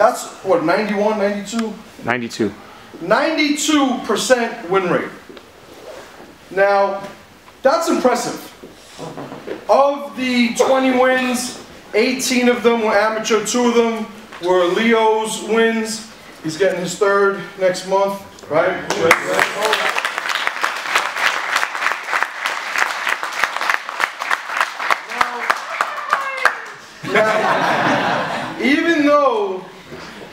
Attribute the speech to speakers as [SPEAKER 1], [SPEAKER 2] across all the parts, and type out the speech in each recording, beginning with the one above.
[SPEAKER 1] That's what, 91, 92?
[SPEAKER 2] 92.
[SPEAKER 1] 92% win rate. Now, that's impressive. Of the 20 wins, 18 of them were amateur, 2 of them were Leo's wins. He's getting his 3rd next month, right? Now,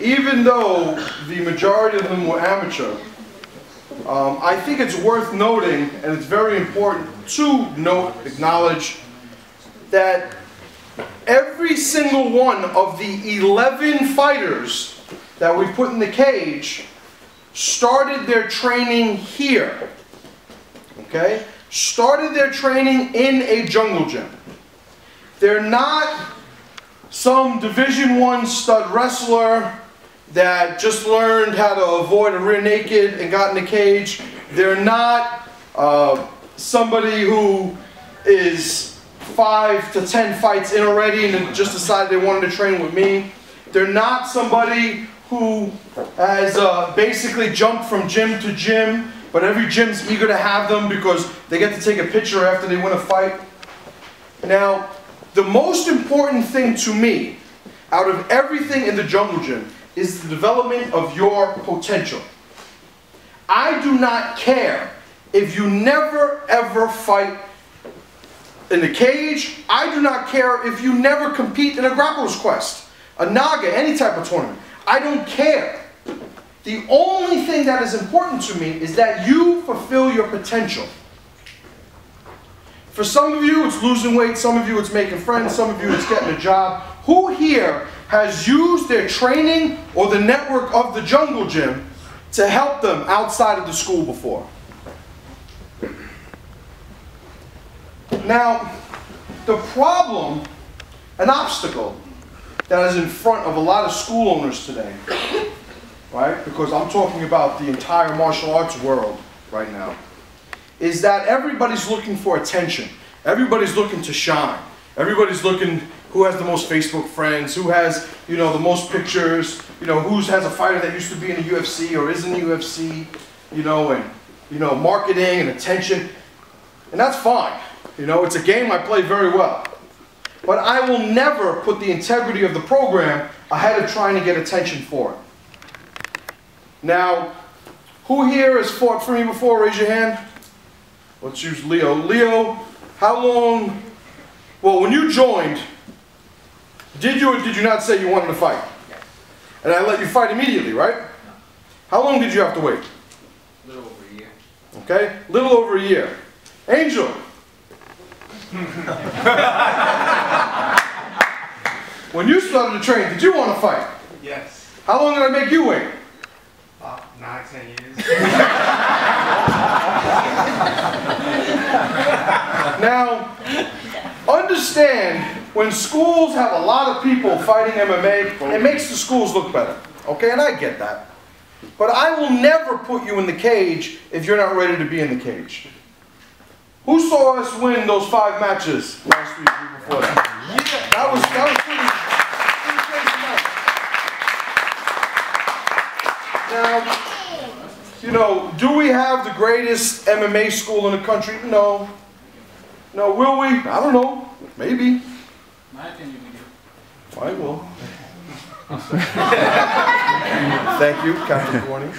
[SPEAKER 1] even though the majority of them were amateur, I think it's worth noting, and it's very important to acknowledge, that every single one of the 11 fighters that we put in the cage started their training here. Okay? Started their training in a jungle gym. They're not some Division I stud wrestler that just learned how to avoid a rear naked and got in the cage. They're not somebody who is 5 to 10 fights in already and just decided they wanted to train with me. They're not somebody who has basically jumped from gym to gym, but every gym's eager to have them because they get to take a picture after they win a fight. Now, the most important thing to me out of everything in the jungle gym is the development of your potential. I do not care if you never ever fight in the cage. I do not care if you never compete in a Grappler's Quest, a Naga, any type of tournament. I don't care. The only thing that is important to me is that you fulfill your potential. For some of you, it's losing weight. Some of you, it's making friends. Some of you, it's getting a job. Who here has used their training or the network of the jungle gym to help them outside of the school before? Now, the problem, an obstacle that is in front of a lot of school owners today, right, because I'm talking about the entire martial arts world right now, is that everybody's looking for attention. Everybody's looking to shine. Everybody's looking who has the most Facebook friends, who has, the most pictures, who has a fighter that used to be in the UFC or is in the UFC, and, marketing and attention. And that's fine. It's a game I play very well. But I will never put the integrity of the program ahead of trying to get attention for it. Now, who here has fought for me before? Raise your hand. Let's use Leo. Leo, how long, well, when you joined, did you or did you not say you wanted to fight?
[SPEAKER 3] Yes.
[SPEAKER 1] And I let you fight immediately, right? How long did you have to wait?
[SPEAKER 3] A little over a year.
[SPEAKER 1] Okay, little over a year. Angel. When you started to train, did you want to fight?
[SPEAKER 3] Yes.
[SPEAKER 1] How long did I make you wait?
[SPEAKER 3] 9, 10 years.
[SPEAKER 1] Now, understand, when schools have a lot of people fighting MMA, it makes the schools look better. Okay, and I get that. But I will never put you in the cage if you're not ready to be in the cage. Who saw us win those 5 matches last week before that? Yeah. That was pretty Now, do we have the greatest MMA school in the country? No. No, will we? I don't know. Maybe.
[SPEAKER 3] My opinion, we do.
[SPEAKER 1] I will. Thank you, Captain Warning.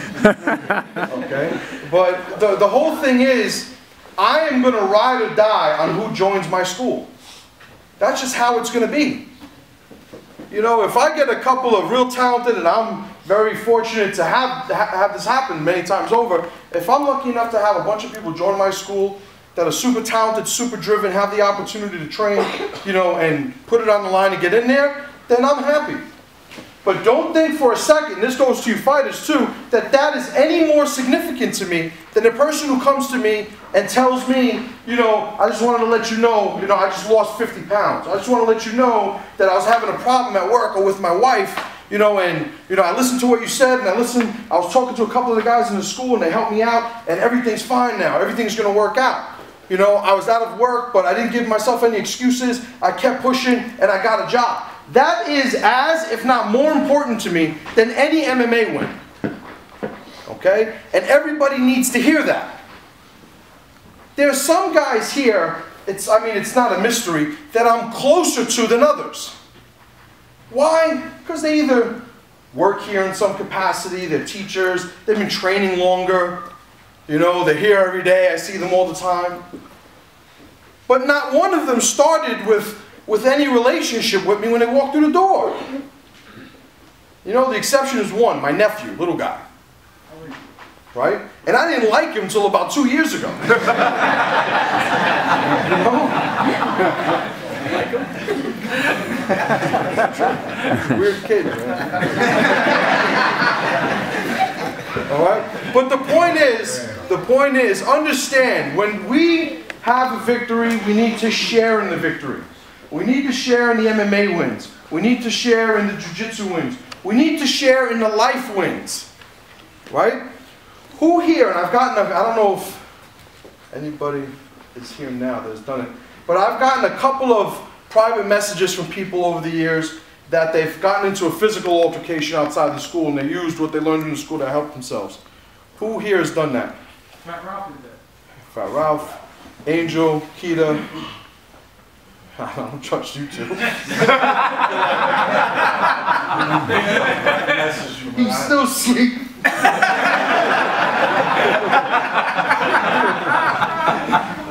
[SPEAKER 1] Okay. But the whole thing is, I am going to ride or die on who joins my school. That's just how it's going to be. If I get a couple of real talented, and I'm very fortunate to have this happen many times over, if I'm lucky enough to have a bunch of people join my school that are super talented, super driven, have the opportunity to train, and put it on the line and get in there, then I'm happy. But don't think for a second, this goes to you fighters too, that is any more significant to me than the person who comes to me and tells me, I just wanted to let you know, I just lost 50 pounds. I just want to let you know that I was having a problem at work or with my wife, and I listened to what you said, and I was talking to a couple of the guys in the school, and they helped me out, and everything's fine now. Everything's going to work out. I was out of work, but I didn't give myself any excuses. I kept pushing, and I got a job. That is as, if not more important to me than any MMA win. Okay? And everybody needs to hear that. There are some guys here, it's not a mystery, that I'm closer to than others. Why? Because they either work here in some capacity, they're teachers, they've been training longer, you know, they're here every day, I see them all the time. But not one of them started with any relationship with me when they walked through the door. You know, the exception is one, my nephew, little guy. Right? And I didn't like him until about 2 years ago. You know? Weird kid, man. All right? But the point is, understand, when we have a victory, we need to share in the victory. We need to share in the MMA wins. We need to share in the jiu-jitsu wins. We need to share in the life wins. Right? Who here, and I've gotten, I don't know if anybody is here now that has done it, but I've gotten a couple of private messages from people over the years that they've gotten into a physical altercation outside the school and they used what they learned in the school to help themselves. Who here has done that?
[SPEAKER 3] Fat Ralph did that.
[SPEAKER 1] Fat Ralph, Angel, Keita. I don't trust you two. He's still asleep.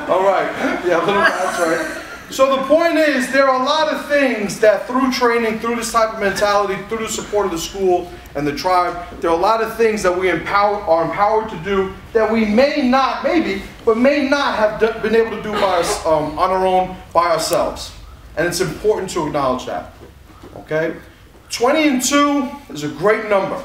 [SPEAKER 1] All right. Yeah, that's right. So the point is, there are a lot of things that through training, through this type of mentality, through the support of the school and the tribe, there are a lot of things that we are empowered to do that we may not have been able to do by us, on our own, by ourselves. And it's important to acknowledge that. Okay? 20-2 is a great number.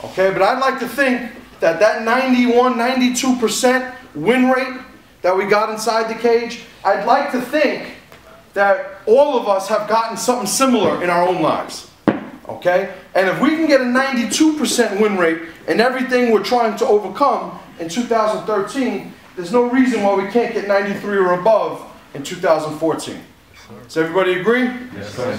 [SPEAKER 1] Okay? But I'd like to think that 91, 92% win rate that we got inside the cage, I'd like to think that all of us have gotten something similar in our own lives. Okay? And if we can get a 92% win rate in everything we're trying to overcome in 2013, there's no reason why we can't get 93 or above in 2014. Does everybody agree?
[SPEAKER 2] Yes, sir.